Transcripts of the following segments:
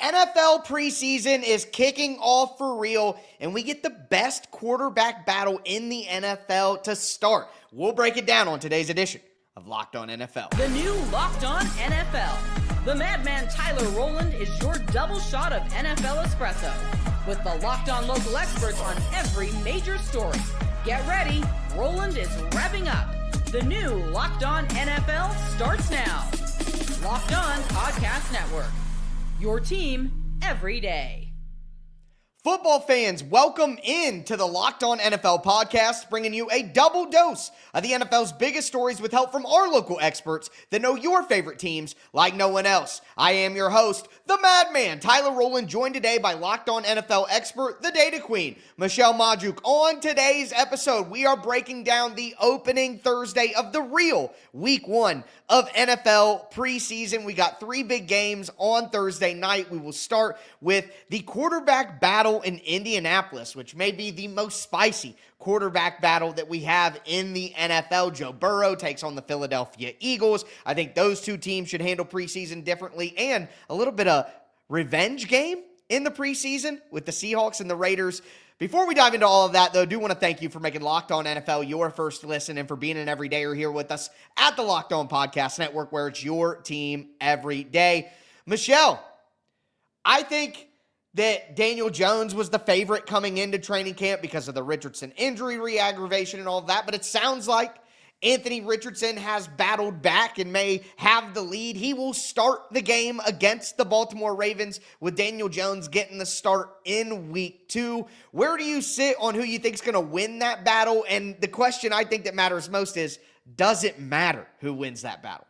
NFL preseason is kicking off for real, and we get the best quarterback battle in the NFL to start. We'll break it down on today's edition of Locked On NFL. The new Locked On NFL. The madman Tyler Rowland is your double shot of NFL espresso, with the Locked On local experts on every major story. Get ready, Rowland is revving up. The new Locked On NFL starts now. Locked On Podcast Network. Your team every day. Football fans, welcome in to the Locked On NFL podcast, bringing you a double dose of the NFL's biggest stories with help from our local experts that know your favorite teams like no one else. I am your host, the madman, Tyler Rowland, joined today by Locked On NFL expert, the Data Queen, Michelle Majuk. On today's episode, we are breaking down the opening Thursday of the real Week 1 of NFL preseason. We got 3 big games on Thursday night. We will start with the quarterback battle in Indianapolis, which may be the most spicy quarterback battle that we have in the NFL. Joe Burrow takes on the Philadelphia Eagles. I think those two teams should handle preseason differently, and a little bit of revenge game in the preseason with the Seahawks and the Raiders. Before we dive into all of that, though, I do want to thank you for making Locked On NFL your first listen and for being an everydayer here with us at the Locked On Podcast Network, where it's your team every day. Michelle, I think that Daniel Jones was the favorite coming into training camp because of the Richardson injury re-aggravation and all of that, but it sounds like Anthony Richardson has battled back and may have the lead. He will start the game against the Baltimore Ravens with Daniel Jones getting the start in week 2. Where do you sit on who you think is going to win that battle? And the question I think that matters most is, does it matter who wins that battle?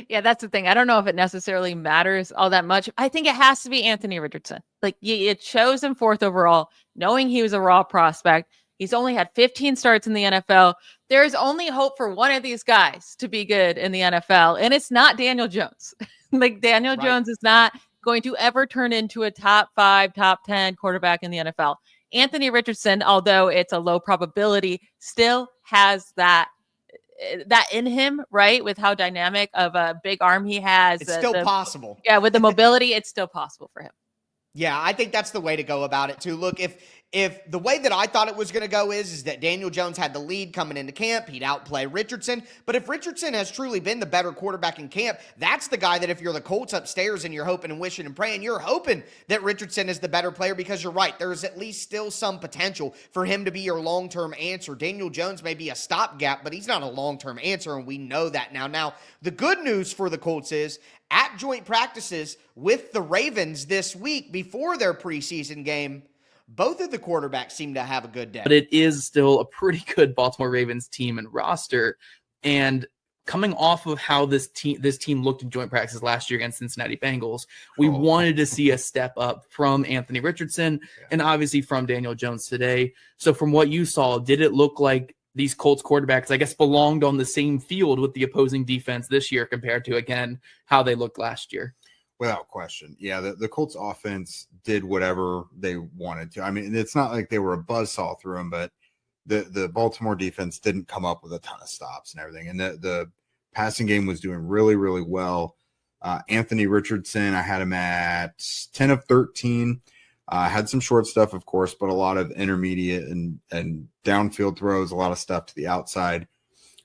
Yeah, that's the thing. I don't know if it necessarily matters all that much. I think it has to be Anthony Richardson. Like, you chose him 4th overall, knowing he was a raw prospect. He's only had 15 starts in the NFL. There is only hope for one of these guys to be good in the NFL, and it's not Daniel Jones. Like, Daniel Jones is not going to ever turn into a top 5, top 10 quarterback in the NFL. Anthony Richardson, although it's a low probability, still has that in him, right? With how dynamic of a big arm he has. It's still possible. Yeah, with the mobility, it's still possible for him. Yeah, I think that's the way to go about it too. Look, if the way that I thought it was going to go is that Daniel Jones had the lead coming into camp, he'd outplay Richardson. But if Richardson has truly been the better quarterback in camp, that's the guy that if you're the Colts upstairs and you're hoping and wishing and praying, you're hoping that Richardson is the better player, because you're right. There's at least still some potential for him to be your long-term answer. Daniel Jones may be a stopgap, but he's not a long-term answer, and we know that now. Now, the good news for the Colts is, at joint practices with the Ravens this week before their preseason game, both of the quarterbacks seem to have a good day. But it is still a pretty good Baltimore Ravens team and roster. And coming off of how this team looked in joint practices last year against Cincinnati Bengals, we wanted to see a step up from Anthony Richardson and obviously from Daniel Jones today. So from what you saw, did it look like these Colts quarterbacks, I guess, belonged on the same field with the opposing defense this year compared to, again, how they looked last year? Without question. Yeah, the Colts offense did whatever they wanted to. I mean, it's not like they were a buzzsaw through them, but the Baltimore defense didn't come up with a ton of stops and everything. And the passing game was doing really, really well. Anthony Richardson, I had him at 10 of 13. Had some short stuff, of course, but a lot of intermediate and downfield throws, a lot of stuff to the outside.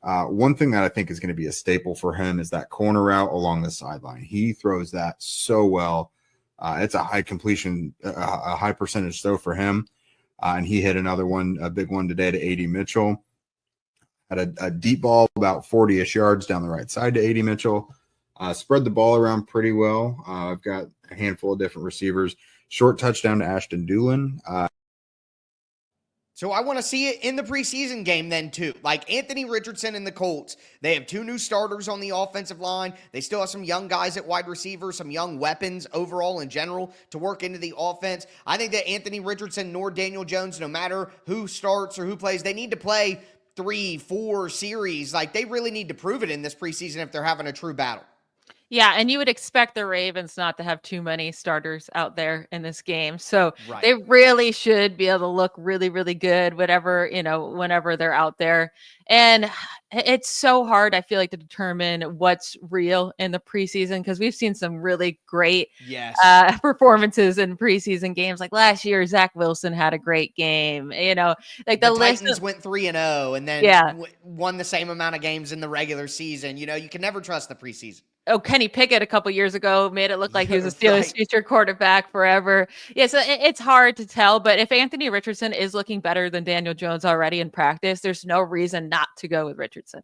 One thing that I think is going to be a staple for him is that corner route along the sideline. He throws that so well. It's a high completion, a high percentage throw for him. And he hit another one, a big one today to A.D. Mitchell. Had a deep ball about 40-ish yards down the right side to A.D. Mitchell. Spread the ball around pretty well. I've got a handful of different receivers. Short touchdown to Ashton Doolin. So I want to see it in the preseason game then too. Like Anthony Richardson and the Colts, they have 2 new starters on the offensive line. They still have some young guys at wide receiver, some young weapons overall in general to work into the offense. I think that Anthony Richardson nor Daniel Jones, no matter who starts or who plays, they need to play 3-4 series. Like, they really need to prove it in this preseason if they're having a true battle. Yeah, and you would expect the Ravens not to have too many starters out there in this game. So Right. they really should be able to look really, really good, whatever, whenever they're out there. And it's so hard, I feel like, to determine what's real in the preseason because we've seen some really great Yes. performances in preseason games. Like last year, Zach Wilson had a great game. Like the list Titans went 3-0 and then Yeah. won the same amount of games in the regular season. You can never trust the preseason. Oh, Kenny Pickett a couple years ago made it look like he was a Steelers Right. future quarterback forever. Yeah, so it's hard to tell, but if Anthony Richardson is looking better than Daniel Jones already in practice, there's no reason not to go with Richardson.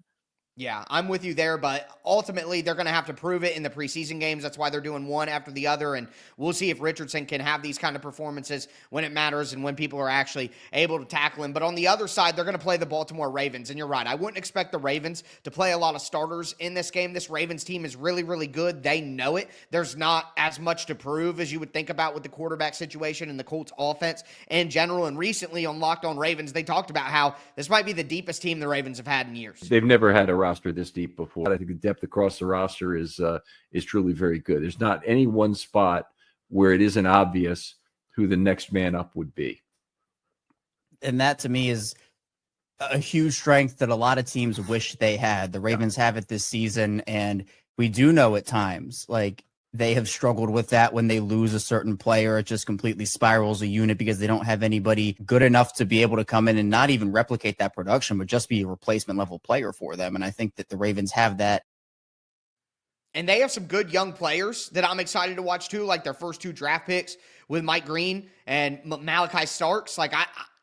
Yeah, I'm with you there, but ultimately they're going to have to prove it in the preseason games. That's why they're doing one after the other, and we'll see if Richardson can have these kind of performances when it matters and when people are actually able to tackle him. But on the other side, they're going to play the Baltimore Ravens, and you're right. I wouldn't expect the Ravens to play a lot of starters in this game. This Ravens team is really, really good. They know it. There's not as much to prove as you would think about with the quarterback situation and the Colts offense in general. And recently on Locked On Ravens, they talked about how this might be the deepest team the Ravens have had in years. They've never had a roster this deep before. I think the depth across the roster is truly very good. There's not any one spot where it isn't obvious who the next man up would be. And that to me is a huge strength that a lot of teams wish they had. The Ravens have it this season, and we do know at times like they have struggled with that when they lose a certain player. It just completely spirals a unit because they don't have anybody good enough to be able to come in and not even replicate that production, but just be a replacement level player for them. And I think that the Ravens have that. And they have some good young players that I'm excited to watch too, like their first 2 draft picks with Mike Green and Malachi Starks.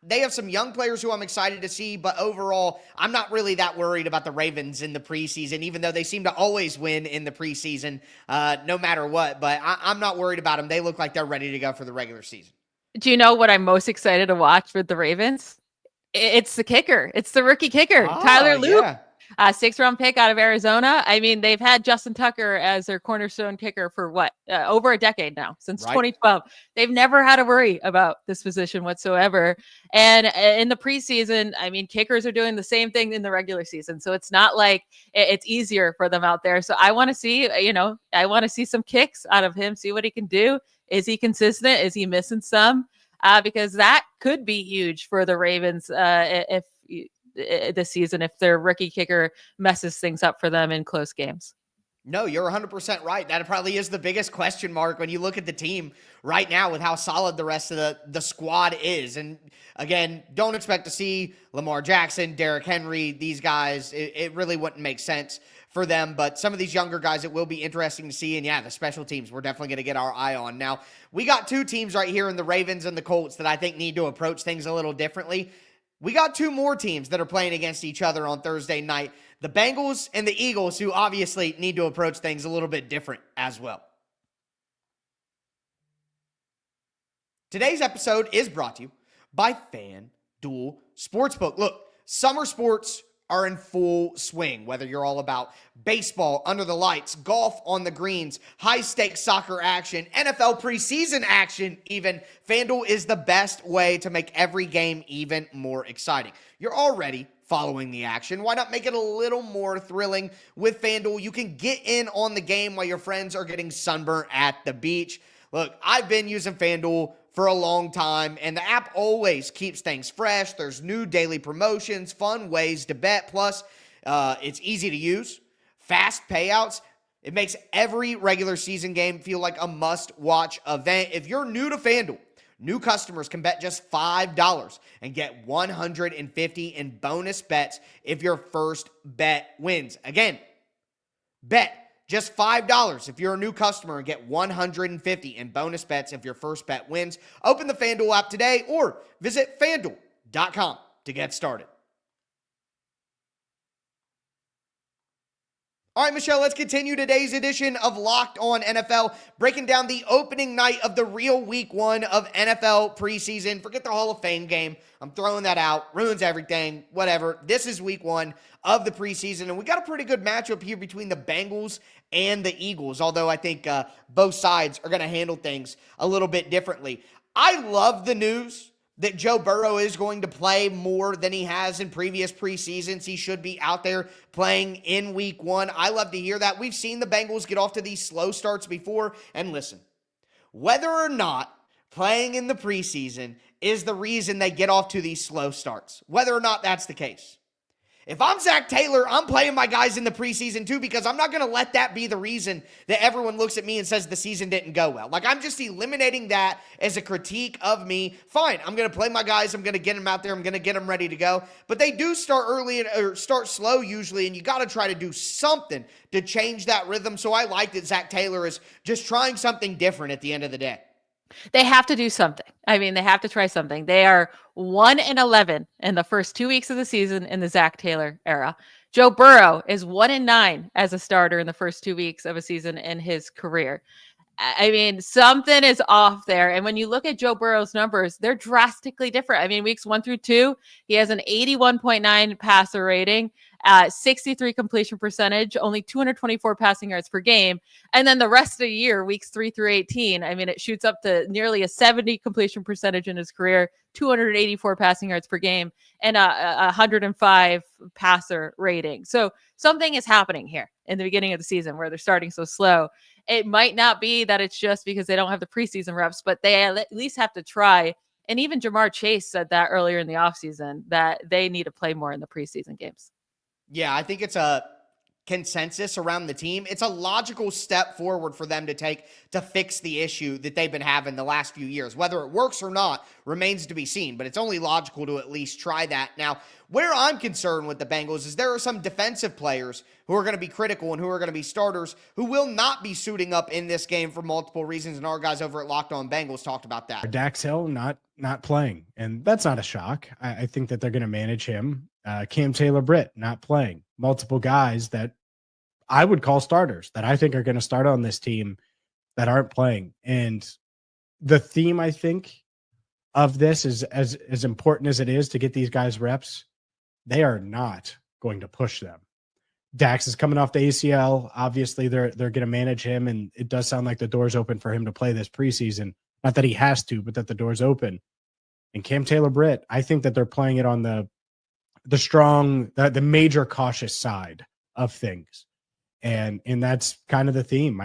They have some young players who I'm excited to see, but overall, I'm not really that worried about the Ravens in the preseason, even though they seem to always win in the preseason, no matter what. But I'm not worried about them. They look like they're ready to go for the regular season. Do you know what I'm most excited to watch with the Ravens? It's the kicker. It's the rookie kicker, Tyler Loop. Yeah. 6th-round pick out of Arizona. I mean, they've had Justin Tucker as their cornerstone kicker for over a decade now, since 2012. They've never had to worry about this position whatsoever. And in the preseason, I mean, kickers are doing the same thing in the regular season. So it's not like it's easier for them out there. So I want to see, I want to see some kicks out of him, see what he can do. Is he consistent? Is he missing some? Because that could be huge for the Ravens if this season if their rookie kicker messes things up for them in close games. No, you're 100% right. That probably is the biggest question mark when you look at the team right now with how solid the rest of the squad is. And again, don't expect to see Lamar Jackson, Derrick Henry, these guys. It really wouldn't make sense for them. But some of these younger guys, it will be interesting to see. And yeah, the special teams, we're definitely going to get our eye on. Now, we got 2 teams right here in the Ravens and the Colts that I think need to approach things a little differently. We got 2 more teams that are playing against each other on Thursday night. The Bengals and the Eagles, who obviously need to approach things a little bit different as well. Today's episode is brought to you by FanDuel Sportsbook. Look, summer sports are in full swing, whether you're all about baseball under the lights, golf on the greens, high-stakes soccer action, NFL preseason action even. FanDuel is the best way to make every game even more exciting. You're already following the action. Why not make it a little more thrilling with FanDuel? You can get in on the game while your friends are getting sunburned at the beach. Look, I've been using FanDuel for a long time, and the app always keeps things fresh. There's new daily promotions, fun ways to bet. Plus, it's easy to use, fast payouts. It makes every regular season game feel like a must-watch event. If you're new to FanDuel, new customers can bet just $5 and get $150 in bonus bets if your first bet wins. Again, bet just $5 if you're a new customer and get $150 in bonus bets if your first bet wins. Open the FanDuel app today or visit FanDuel.com to get started. All right, Michelle, let's continue today's edition of Locked On NFL, breaking down the opening night of the real week 1 of NFL preseason. Forget the Hall of Fame game. I'm throwing that out. Ruins everything. Whatever. This is week 1 of the preseason, and we got a pretty good matchup here between the Bengals and the Eagles, although I think both sides are going to handle things a little bit differently. I love the news that Joe Burrow is going to play more than he has in previous preseasons. He should be out there playing in week 1. I love to hear that. We've seen the Bengals get off to these slow starts before. And listen, whether or not playing in the preseason is the reason they get off to these slow starts, whether or not that's the case. If I'm Zach Taylor, I'm playing my guys in the preseason too, because I'm not going to let that be the reason that everyone looks at me and says the season didn't go well. Like, I'm just eliminating that as a critique of me. Fine, I'm going to play my guys. I'm going to get them out there. I'm going to get them ready to go. But they do start early or start slow usually, and you got to try to do something to change that rhythm. So I like that Zach Taylor is just trying something different at the end of the day. They have to do something. I mean, they have to try something. They are 1-11 in the first 2 weeks of the season in the Zach Taylor era. Joe Burrow is 1-9 as a starter in the first 2 weeks of a season in his career. I mean, something is off there. And when you look at Joe Burrow's numbers, they're drastically different. I mean, weeks 1 through 2, he has an 81.9 passer rating, 63 completion percentage, only 224 passing yards per game. And then the rest of the year, weeks 3 through 18, I mean, it shoots up to nearly a 70 completion percentage in his career, 284 passing yards per game, and a 105 passer rating. So something is happening here in the beginning of the season where they're starting so slow. It might not be that it's just because they don't have the preseason reps, but they at least have to try. And even Jamar Chase said that earlier in the offseason that they need to play more in the preseason games. Yeah, I think it's a consensus around the team. It's a logical step forward for them to take to fix the issue that they've been having the last few years. Whether it works or not remains to be seen, but it's only logical to at least try that. Now, where I'm concerned with the Bengals is there are some defensive players who are going to be critical and who are going to be starters who will not be suiting up in this game for multiple reasons, and our guys over at Locked On Bengals talked about that. Dax Hill not playing, and that's not a shock. I think that they're going to manage him. Cam Taylor-Britt not playing. Multiple guys that I would call starters that I think are going to start on this team that aren't playing. And the theme, I think, of this is as important as it is to get these guys reps, they are not going to push them. Dax is coming off the ACL. Obviously, they're going to manage him, and it does sound like the door's open for him to play this preseason. Not that he has to, but that the door's open. And Cam Taylor-Britt, I think that they're playing it on the strong, the major cautious side of things. And that's kind of the theme.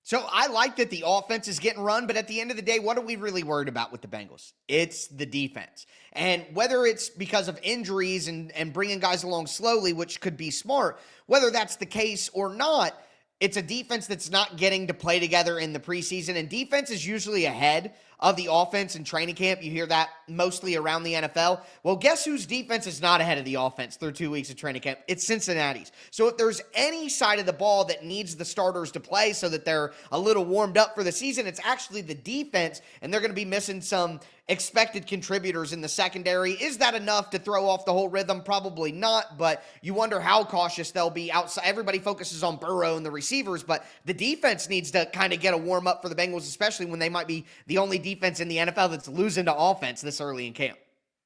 So I like that the offense is getting run, but at the end of the day, what are we really worried about with the Bengals? It's the defense. And whether it's because of injuries and bringing guys along slowly, which could be smart, whether that's the case or not, it's a defense that's not getting to play together in the preseason, and defense is usually ahead of the offense in training camp. You hear that mostly around the NFL. Well, guess whose defense is not ahead of the offense through 2 weeks of training camp? It's Cincinnati's. So if there's any side of the ball that needs the starters to play so that they're a little warmed up for the season, it's actually the defense, and they're going to be missing some expected contributors in the secondary. Is that enough to throw off the whole rhythm? Probably not, but you wonder how cautious they'll be outside. Everybody focuses on Burrow and the receivers, but the defense needs to kind of get a warm up for the Bengals, especially when they might be the only defense in the NFL that's losing to offense this early in camp.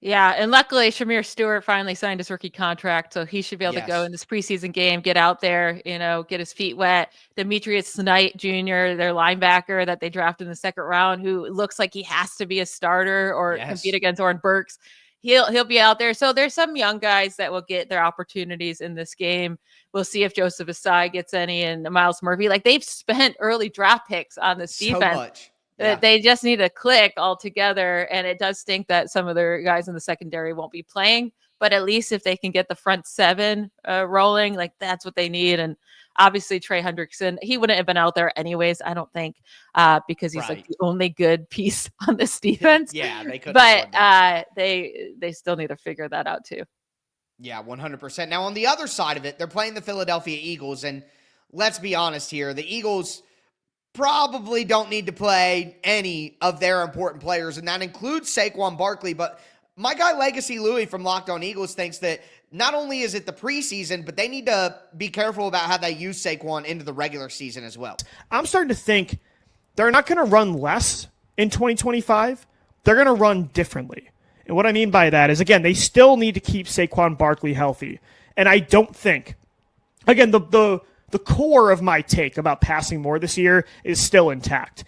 Yeah, and luckily Shamir Stewart finally signed his rookie contract, so he should be able to go in this preseason game, get out there, get his feet wet. Demetrius Knight Jr., their linebacker that they drafted in the second round, who looks like he has to be a starter or compete against Oren Burks. He'll be out there. So there's some young guys that will get their opportunities in this game. We'll see if Joseph Asai gets any and Miles Murphy. Like, they've spent early draft picks on this defense. Much. They just need to click all together, and it does stink that some of their guys in the secondary won't be playing, but at least if they can get the front seven rolling, like, that's what they need. And obviously Trey Hendrickson, he wouldn't have been out there anyways, I don't think, because he's like the only good piece on this defense. Yeah, they could. But they still need to figure that out too. Yeah, 100%. Now, on the other side of it, they're playing the Philadelphia Eagles, and let's be honest here, the Eagles probably don't need to play any of their important players, and that includes Saquon Barkley. But my guy Legacy Louie from Locked On Eagles thinks that not only is it the preseason, but they need to be careful about how they use Saquon into the regular season as well. I'm starting to think they're not going to run less in 2025. They're going to run differently. And what I mean by that is, again, they still need to keep Saquon Barkley healthy. And I don't think, again, the core of my take about passing more this year is still intact.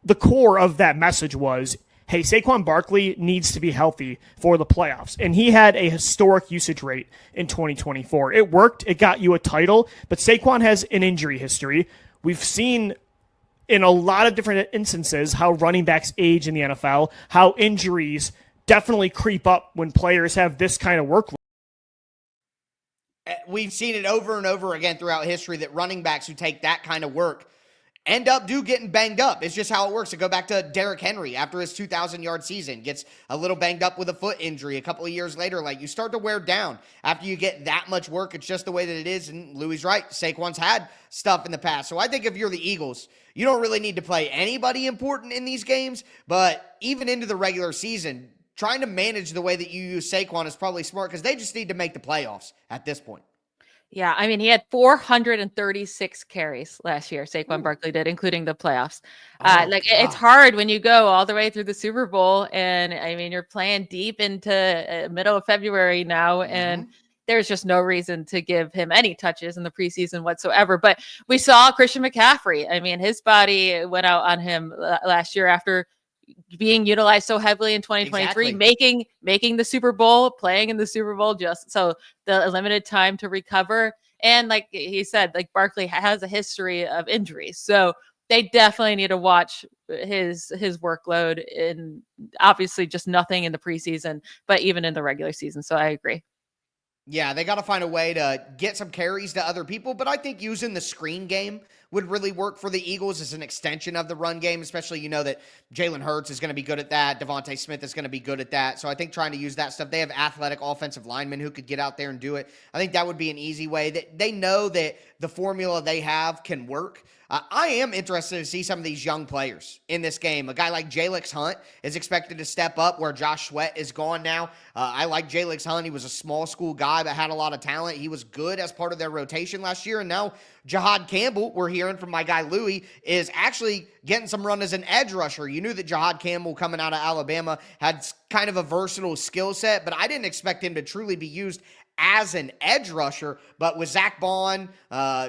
The core of that message was, hey, Saquon Barkley needs to be healthy for the playoffs. And he had a historic usage rate in 2024. It worked. It got you a title. But Saquon has an injury history. We've seen in a lot of different instances how running backs age in the NFL, how injuries definitely creep up when players have this kind of workload. We've seen it over and over again throughout history that running backs who take that kind of work end up getting banged up. It's just how it works. To go back to Derrick Henry after his 2,000-yard season, gets a little banged up with a foot injury a couple of years later. Like, you start to wear down after you get that much work. It's just the way that it is. And Louis right. Saquon's had stuff in the past. So I think if you're the Eagles, you don't really need to play anybody important in these games. But even into the regular season, trying to manage the way that you use Saquon is probably smart because they just need to make the playoffs at this point. Yeah, I mean, he had 436 carries last year, Saquon Barkley did, including the playoffs. It's hard when you go all the way through the Super Bowl, and I mean, you're playing deep into middle of February now, and there's just no reason to give him any touches in the preseason whatsoever. But we saw Christian McCaffrey. I mean, his body went out on him last year after being utilized so heavily in 2023, making the Super Bowl, playing in the Super Bowl, just so the limited time to recover. And like he said, like Barkley has a history of injuries. So they definitely need to watch his workload, in obviously just nothing in the preseason, but even in the regular season. So I agree. Yeah, they got to find a way to get some carries to other people, but I think using the screen game would really work for the Eagles as an extension of the run game, especially, you know, that Jalen Hurts is going to be good at that. Devontae Smith is going to be good at that. So I think trying to use that stuff, they have athletic offensive linemen who could get out there and do it. I think that would be an easy way. That they know that the formula they have can work. I am interested to see some of these young players in this game. A guy like Jalix Hunt is expected to step up where Josh Sweat is gone now. I like Jalix Hunt. He was a small school guy that had a lot of talent. He was good as part of their rotation last year. And now Jahad Campbell, we're hearing from my guy Louis, is actually getting some run as an edge rusher. You knew that Jahad Campbell, coming out of Alabama, had kind of a versatile skill set, but I didn't expect him to truly be used as an edge rusher. But with Zach Bond,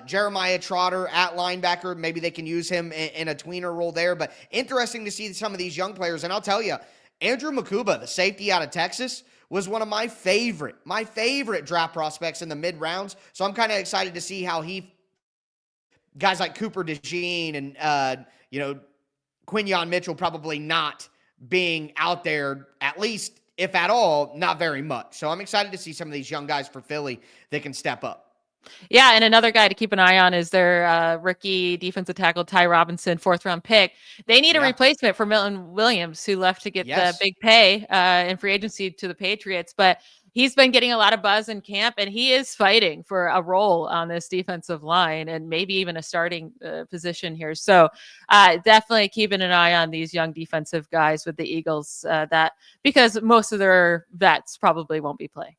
Jeremiah Trotter at linebacker, maybe they can use him in a tweener role there. But interesting to see some of these young players. And I'll tell you, Andrew Makuba, the safety out of Texas, was one of my favorite draft prospects in the mid rounds. So I'm kind of excited to see how guys like Cooper DeJean and, Quinyon Mitchell probably not being out there, at least, if at all, not very much. So I'm excited to see some of these young guys for Philly that can step up. Yeah, and another guy to keep an eye on is their rookie defensive tackle, Ty Robinson, 4th-round pick. They need a replacement for Milton Williams, who left to get the big pay in free agency to the Patriots. But he's been getting a lot of buzz in camp, and he is fighting for a role on this defensive line and maybe even a starting position here. So definitely keeping an eye on these young defensive guys with the Eagles, because most of their vets probably won't be playing.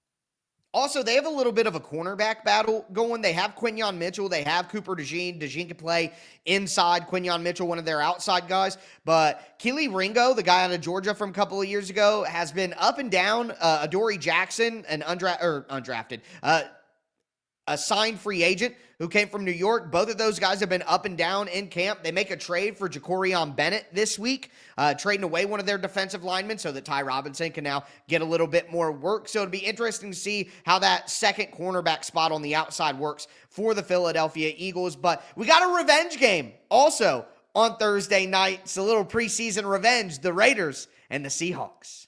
Also, they have a little bit of a cornerback battle going. They have Quinyon Mitchell. They have Cooper DeJean. DeJean can play inside. Quinyon Mitchell, one of their outside guys. But Kelee Ringo, the guy out of Georgia from a couple of years ago, has been up and down. Adoree Jackson, an undrafted, a signed free agent who came from New York. Both of those guys have been up and down in camp. They make a trade for Jacorian Bennett this week, trading away one of their defensive linemen so that Ty Robinson can now get a little bit more work. So it'd be interesting to see how that second cornerback spot on the outside works for the Philadelphia Eagles. But we got a revenge game also on Thursday night. It's a little preseason revenge, the Raiders and the Seahawks.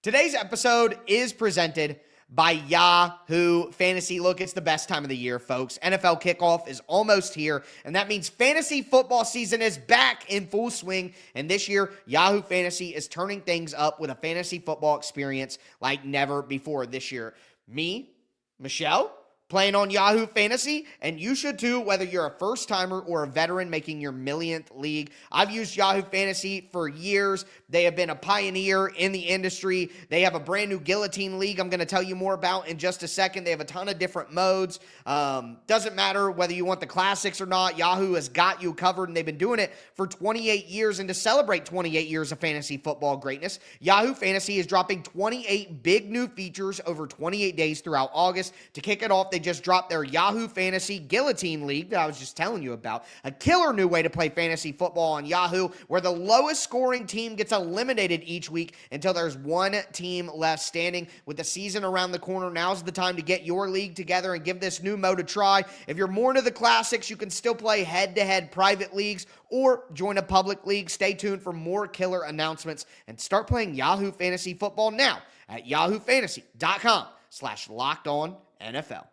Today's episode is presented by Yahoo Fantasy. Look, it's the best time of the year, folks. NFL kickoff is almost here, and that means fantasy football season is back in full swing. And this year, Yahoo Fantasy is turning things up with a fantasy football experience like never before this year. Me, Michelle, playing on Yahoo Fantasy, and you should too, whether you're a first-timer or a veteran making your millionth league. I've used Yahoo Fantasy for years. They have been a pioneer in the industry. They have a brand new Guillotine League I'm going to tell you more about in just a second. They have a ton of different modes. Doesn't matter whether you want the classics or not. Yahoo has got you covered, and they've been doing it for 28 years. And to celebrate 28 years of fantasy football greatness, Yahoo Fantasy is dropping 28 big new features over 28 days throughout August. To kick it off, they they just dropped their Yahoo Fantasy Guillotine League that I was just telling you about. A killer new way to play fantasy football on Yahoo, where the lowest scoring team gets eliminated each week until there's one team left standing. With the season around the corner, now's the time to get your league together and give this new mode a try. If you're more into the classics, you can still play head-to-head private leagues or join a public league. Stay tuned for more killer announcements and start playing Yahoo Fantasy Football now at yahoofantasy.com/lockedonnfl.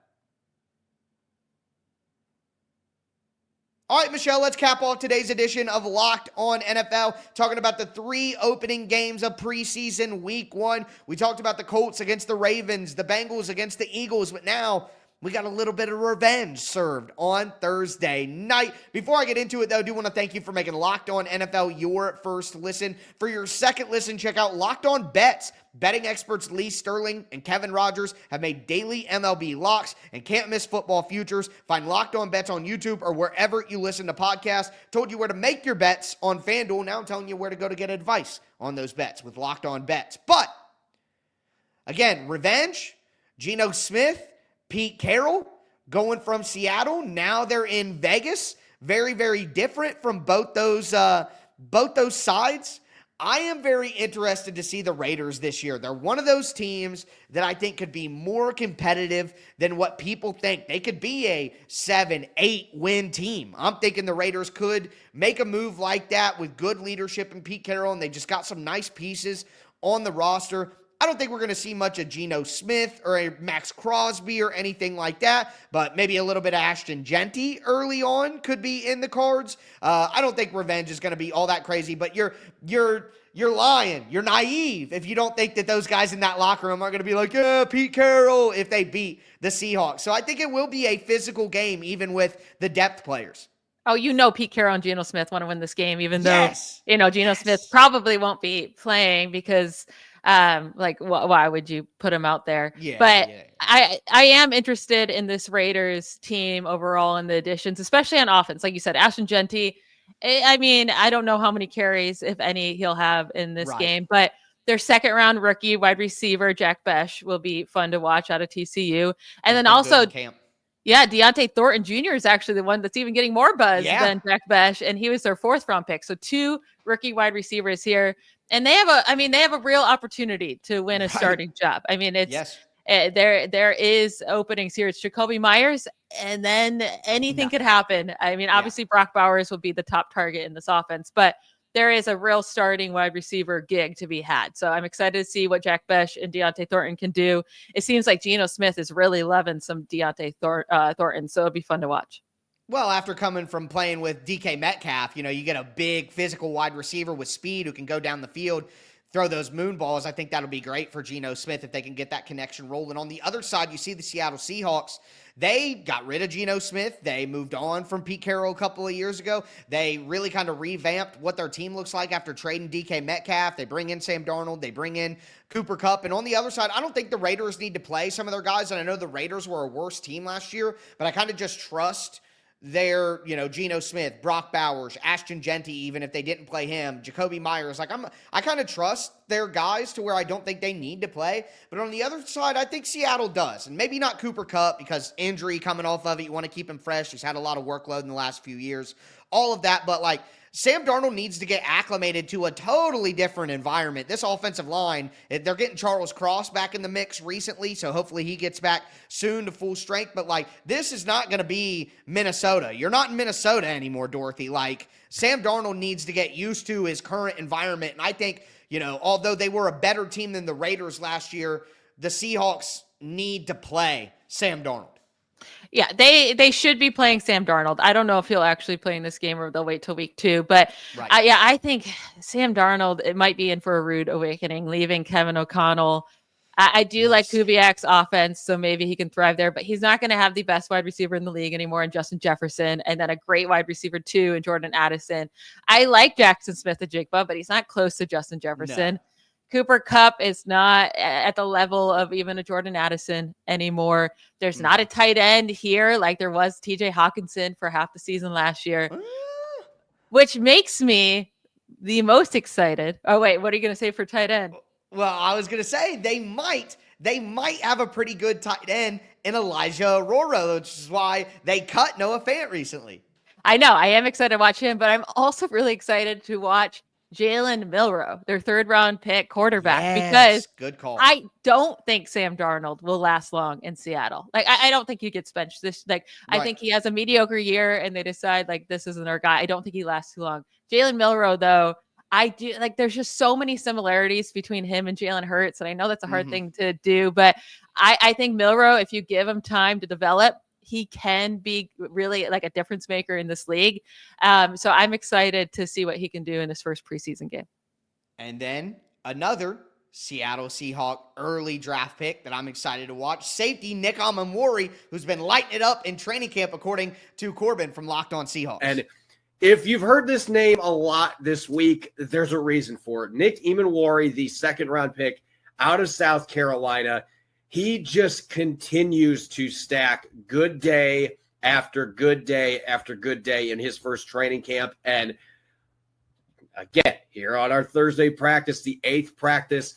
All right, Michelle, let's cap off today's edition of Locked On NFL, talking about the 3 opening games of preseason week 1. We talked about the Colts against the Ravens, the Bengals against the Eagles, but now we got a little bit of revenge served on Thursday night. Before I get into it, though, I do want to thank you for making Locked On NFL your first listen. For your second listen, check out Locked On Bets. Betting experts Lee Sterling and Kevin Rogers have made daily MLB locks and can't miss football futures. Find Locked On Bets on YouTube or wherever you listen to podcasts. Told you where to make your bets on FanDuel. Now I'm telling you where to go to get advice on those bets with Locked On Bets. But, again, revenge, Geno Smith, Pete Carroll going from Seattle. Now they're in Vegas. Very, very different from both those sides. I am very interested to see the Raiders this year. They're one of those teams that I think could be more competitive than what people think. They could be a 7-8 win team. I'm thinking the Raiders could make a move like that with good leadership in Pete Carroll, and they just got some nice pieces on the roster. I don't think we're going to see much of Geno Smith or a Max Crosby or anything like that, but maybe a little bit of Ashton Genty early on could be in the cards. I don't think revenge is going to be all that crazy, but you're lying. You're naive if you don't think that those guys in that locker room are going to be like, yeah, Pete Carroll, if they beat the Seahawks. So I think it will be a physical game, even with the depth players. Oh, Pete Carroll and Geno Smith want to win this game, even though, Geno Smith probably won't be playing because why would you put him out there? I am interested in this Raiders team overall in the additions, especially on offense. Like you said, Ashton Genty, I mean, I don't know how many carries, if any, he'll have in this game, but their second round rookie wide receiver, Jack Besh, will be fun to watch out of TCU. And then also, Deontay Thornton Jr. is actually the one that's even getting more buzz than Jack Besh, and he was their 4th round pick. So 2 rookie wide receivers here. And they have a real opportunity to win a starting job. I mean, there is openings here. It's Jacoby Myers, and then anything could happen. I mean, obviously Brock Bowers will be the top target in this offense, but there is a real starting wide receiver gig to be had. So I'm excited to see what Jack Besh and Deontay Thornton can do. It seems like Geno Smith is really loving some Deontay Thornton, so it'll be fun to watch. Well, after coming from playing with DK Metcalf, you get a big physical wide receiver with speed who can go down the field, throw those moon balls. I think that'll be great for Geno Smith if they can get that connection rolling. On the other side, you see the Seattle Seahawks. They got rid of Geno Smith. They moved on from Pete Carroll a couple of years ago. They really kind of revamped what their team looks like after trading DK Metcalf. They bring in Sam Darnold. They bring in Cooper Kupp. And on the other side, I don't think the Raiders need to play some of their guys. And I know the Raiders were a worse team last year, but I kind of just trust their, Geno Smith, Brock Bowers, Ashton Genty, even if they didn't play him, Jacoby Myers. I kind of trust their guys to where I don't think they need to play. But on the other side, I think Seattle does. And maybe not Cooper Kupp because injury coming off of it. You want to keep him fresh. He's had a lot of workload in the last few years. All of that. But Sam Darnold needs to get acclimated to a totally different environment. This offensive line, they're getting Charles Cross back in the mix recently, so hopefully he gets back soon to full strength. But, this is not going to be Minnesota. You're not in Minnesota anymore, Dorothy. Sam Darnold needs to get used to his current environment. And I think, although they were a better team than the Raiders last year, the Seahawks need to play Sam Darnold. Yeah, they should be playing Sam Darnold. I don't know if he'll actually play in this game or they'll wait till week 2. But I think Sam Darnold, it might be in for a rude awakening, leaving Kevin O'Connell. I do like Kubiak's offense, so maybe he can thrive there. But he's not going to have the best wide receiver in the league anymore in Justin Jefferson, and then a great wide receiver too in Jordan Addison. I like Jackson Smith-Njigba, but he's not close to Justin Jefferson. No. Cooper Kupp is not at the level of even a Jordan Addison anymore. There's not a tight end here like there was TJ Hawkinson for half the season last year, which makes me the most excited. Oh, wait, what are you going to say for tight end? Well, I was going to say they might have a pretty good tight end in Elijah Aurora, which is why they cut Noah Fant recently. I know. I am excited to watch him, but I'm also really excited to watch Jalen Milroe, their 3rd-round pick quarterback, because good call. I don't think Sam Darnold will last long in Seattle. Like, I don't think he gets benched. I think he has a mediocre year and they decide, like, this isn't our guy. I don't think he lasts too long. Jalen Milroe, though, I do like, there's just so many similarities between him and Jalen Hurts. And I know that's a hard thing to do, but I think Milroe, if you give him time to develop, he can be really like a difference maker in this league. So I'm excited to see what he can do in this first preseason game. And then another Seattle Seahawks early draft pick that I'm excited to watch, safety Nick Amamori, who's been lighting it up in training camp, according to Corbin from Locked On Seahawks. And if you've heard this name a lot this week, there's a reason for it. Nick Emmanwori, the 2nd-round pick out of South Carolina, he just continues to stack good day after good day after good day in his first training camp. And again, here on our Thursday practice, the 8th practice,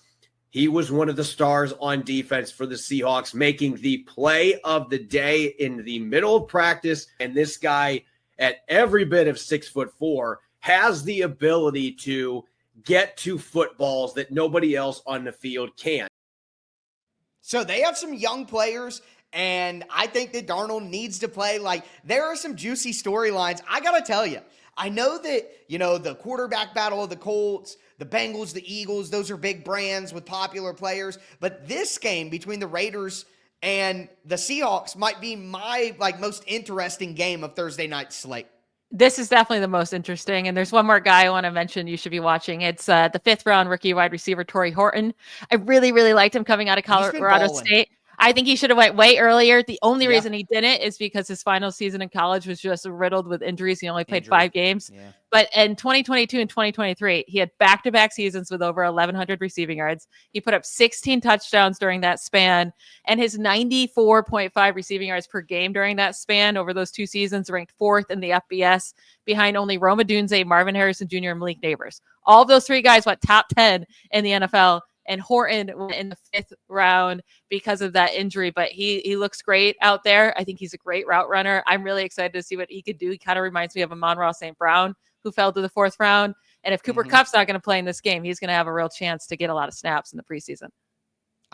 he was one of the stars on defense for the Seahawks, making the play of the day in the middle of practice. And this guy, at every bit of 6'4", has the ability to get to footballs that nobody else on the field can. So they have some young players, and I think that Darnold needs to play. Like, there are some juicy storylines. I got to tell you, I know that, the quarterback battle of the Colts, the Bengals, the Eagles, those are big brands with popular players. But this game between the Raiders and the Seahawks might be my, most interesting game of Thursday night slate. This is definitely the most interesting. And there's one more guy I want to mention you should be watching. It's the 5th-round rookie wide receiver, Torrey Horton. I really, really liked him coming out of Colorado State. I think he should have went way earlier. The only reason he didn't is because his final season in college was just riddled with injuries. He only played 5 games. Yeah. But in 2022 and 2023, he had back-to-back seasons with over 1,100 receiving yards. He put up 16 touchdowns during that span, and his 94.5 receiving yards per game during that span over those 2 seasons ranked 4th in the FBS, behind only Rome Odunze, Marvin Harrison Jr., and Malik Neighbors. All of those 3 guys went top 10 in the NFL. And Horton went in the 5th round because of that injury, but he looks great out there. I think he's a great route runner. I'm really excited to see what he could do. He kind of reminds me of Amon-Ra St. Brown, who fell to the 4th round. And if Cooper Kupp's not going to play in this game, he's going to have a real chance to get a lot of snaps in the preseason.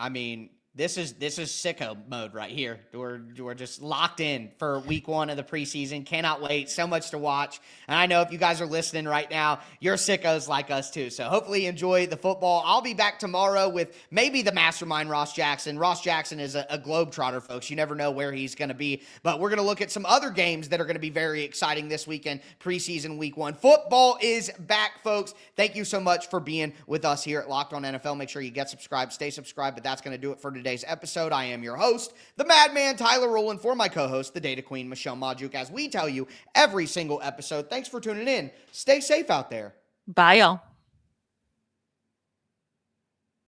I mean, this is sicko mode right here. We're just locked in for week 1 of the preseason. Cannot wait. So much to watch. And I know if you guys are listening right now, you're sickos like us too. So hopefully you enjoy the football. I'll be back tomorrow with maybe the mastermind, Ross Jackson. Ross Jackson is a globetrotter, folks. You never know where he's going to be. But we're going to look at some other games that are going to be very exciting this weekend, preseason week 1. Football is back, folks. Thank you so much for being with us here at Locked On NFL. Make sure you get subscribed, stay subscribed, but that's going to do it for today's episode. I am your host, the Madman Tyler Rowland, for my co-host, the Data Queen Michelle Majuk, as we tell you every single episode. Thanks for tuning in. Stay safe out there. Bye, y'all.